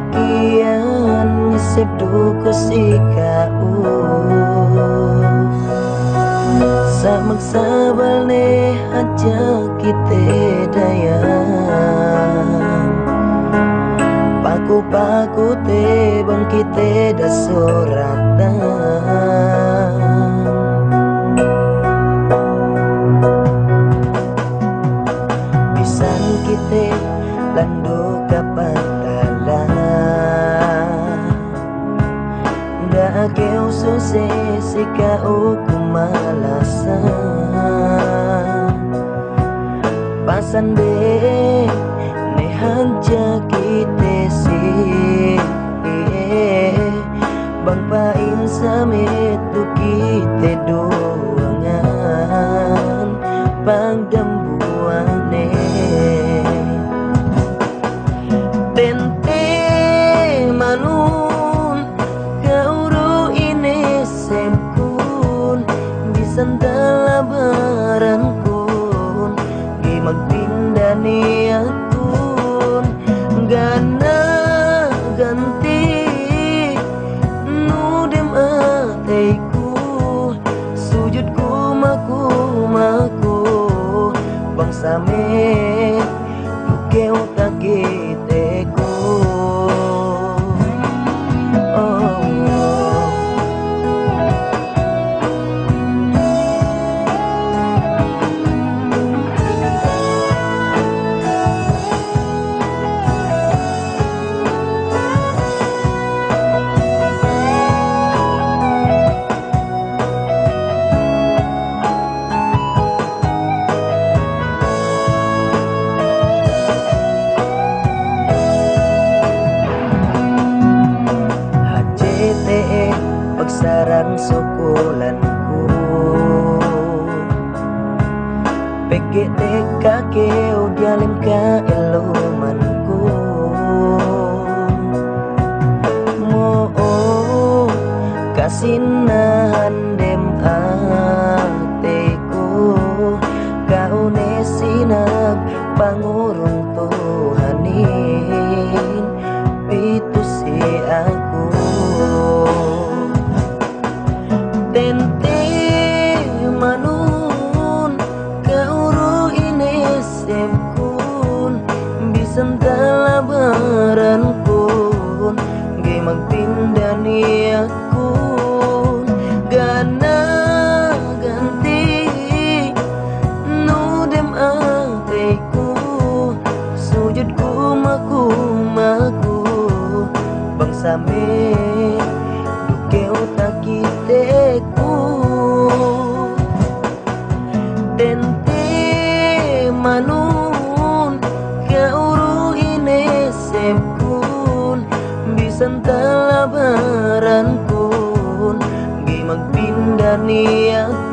kian ngisip duku si kau Samak sabal ne aja kita daya Paku-paku te bang kita dah soratan Pisan kita landu kapatala Dah keu sukses si kau kumalasan Pasan be ne hanja kita si Bang pain samit tu kita doangan Bang dambuane Tente manun Kauru ini sempun Bisandala barankun Gimag pindah niatun Gana ganti Nudem ateiku Sujudku maku Bang same Keu tak giteku Pagsaran sukulanku PGT kakeo dialim ka ilumanku Mo kasinahan dem ateku Kaune sinag pangurung Tuhanin Pitu si aku Tente manun Kauru ini sempun Bisantala barankun Gimag pindah niatku Gana ganti Nudem ateku Sujudku maku Bang same Dukeu tak kiteku Tente manun Kauru ini sempun Bisantala barankun Gimag pindah niat